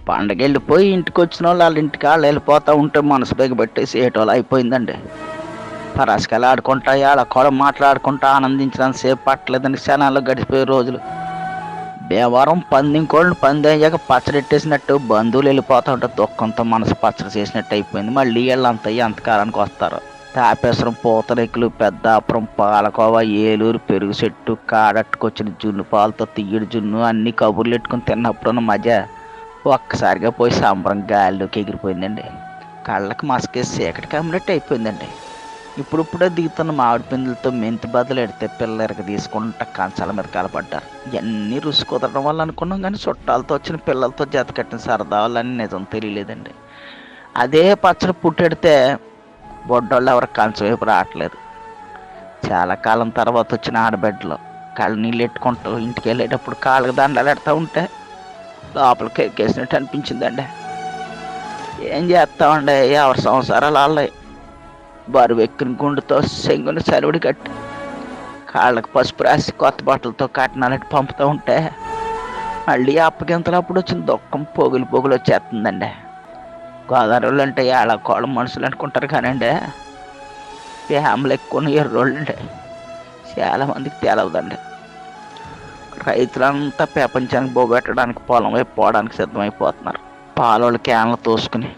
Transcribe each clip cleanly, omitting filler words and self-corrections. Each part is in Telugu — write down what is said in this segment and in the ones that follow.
పండగ వెళ్ళిపోయి ఇంటికి వచ్చిన వాళ్ళు వాళ్ళ ఇంటికి వాళ్ళు వెళ్ళిపోతూ ఉంటే మనసు బిగబెట్టేసి ఏటోళ్ళు అయిపోయిందండి. పరాసుకెళ్ళి ఆడుకుంటా ఆడ కూడా మాట్లాడుకుంటా ఆనందించడానికి సేపు పట్టలేదండి. క్షణాల్లో గడిచిపోయే రోజులు. భీమవరం పందింకోళ్ళు పంది అయ్యాక పచ్చడెట్టేసినట్టు బంధువులు వెళ్ళిపోతూ ఉంటే దుఃఖంతో మనసు పచ్చడి చేసినట్టు అయిపోయింది. మళ్ళీ వీళ్ళంతా ఎంతకాలానికి వస్తారు. తాపేశ్వరం, పూతరేకులు, పెద్దాపురం, పాలకోవ, ఏలూరు, పెరుగు చెట్టు, కాడట్టుకొచ్చిన జున్ను పాలతో తీయడి జున్ను అన్ని కబుర్లు ఎట్టుకుని తిన్నప్పుడున్న మజా ఒక్కసారిగా పోయి సంబరం గాలిలోకి ఎగిరిపోయిందండి. కళ్ళకి మసకేసి చీకటి కమ్మినట్టు అయిపోయిందండి. ఇప్పుడిప్పుడే దిగుతున్న మామిడి పిందులతో మెంతి బదులు ఎడితే పిల్లలకి తీసుకుంటా కంచాల మీద కలపడ్డారు. ఇవన్నీ రుచి కుదరడం వల్ల అనుకున్నాం, కానీ చుట్టాలతో వచ్చిన పిల్లలతో జత కట్టిన సరదా వాళ్ళని నిజం తెలియలేదండి. అదే పచ్చడి పుట్టెడితే బొడ్డోళ్ళు ఎవరికి కంచం వైపు రావట్లేదు. చాలా కాలం తర్వాత వచ్చిన ఆడబిడ్డలు కళ్ళ నీళ్ళు ఎట్టుకుంటూ ఇంటికి వెళ్ళేటప్పుడు కాళ్ళకి దండాలు ఎడతా ఉంటే లోపలికి ఎక్కేసినట్టు అనిపించిందండి. ఏం చేస్తామండి, ఎవరి సంసారాలు వాళ్ళవి. బరువు ఎక్కిన గుండుతో సెంగుని సరువుడి కట్టి కాళ్ళకి పసుపు రాసి కొత్త బట్టలతో కట్నాలట్టు పంపుతూ ఉంటే మళ్ళీ అప్పగింతలప్పుడు వచ్చిన దుఃఖం పొగులు పొగులు వచ్చేస్తుందండి. గోదావరి అంటే ఏళ్ళకోళ్ళ మనుషులు అనుకుంటారు కానండి, ఫ్యామిలీ ఎక్కువ ఎర్రోళ్ళు అండి. చాలామందికి తెలవదండి. రైతులంతా ప్రపంచానికి బోబెట్టడానికి పొలం వైపు పోవడానికి సిద్ధమైపోతున్నారు. పాలోళ్ళు క్యాన్లు తోసుకుని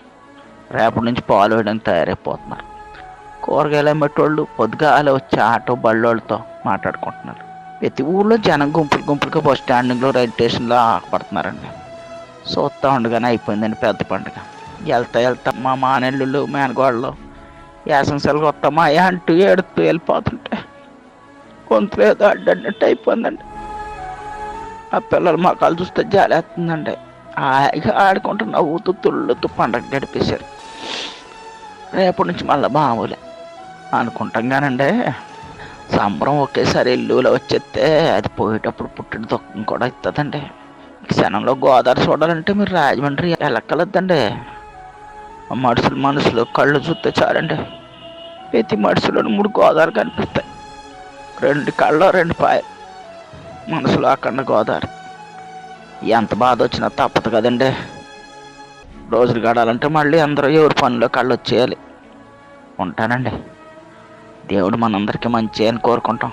రేపటి నుంచి పాలు వేయడానికి తయారైపోతున్నారు. కూరగాయలు అమ్మేటోళ్ళు పొద్దుగాల వచ్చి ఆటో బళ్ళోళ్ళతో మాట్లాడుకుంటున్నారు. ప్రతి ఊళ్ళో జనం గుంపులు గుంపులుగా బస్ స్టాండింగ్లో, రైల్ స్టేషన్లో ఆపడుతున్నారండి. చూస్తూ ఉండగానే అయిపోయిందండి పెద్ద పండుగ. వెళ్తా మా మానెళ్ళు మేనగోళ్ళు యాసంశాలకు వస్తామా అంటూ ఏడుతూ వెళ్ళిపోతుంటే గొంతులు ఏదో అడ్డన్నట్టు అయిపోయిందండి. ఆ పిల్లలు మొక్కలు చూస్తే జాలేస్తుందండి. హాయిగా ఆడుకుంటూ నవ్వుతూ తుళ్ళుతూ పండగ గడిపేశారు. రేపటి నుంచి మళ్ళీ మామూలే అనుకుంటాం కానండి, సంబరం ఒకేసారి ఇల్లులో వచ్చేస్తే అది పోయేటప్పుడు పుట్టిన దుఃఖం కూడా ఇస్తుందండి. క్షణంలో గోదావరి చూడాలంటే మీరు రాజమండ్రి వెళ్ళక్కలద్దండి. మనుషులు కళ్ళు చూస్తే చాలండి, ప్రతి మనుషులో 3 గోదావరి కనిపిస్తాయి. 2 కళ్ళు 2 పాయలు, మనసులో అక్కడ గోదావరి. ఎంత బాధ వచ్చినా తప్పదు కదండి. రోజులు గడాలంటే మళ్ళీ అందరూ ఎవరి పనిలో కళ్ళు వచ్చేయాలి. ఉంటానండి. దేవుడు మనందరికీ మంచి అని కోరుకుంటాం.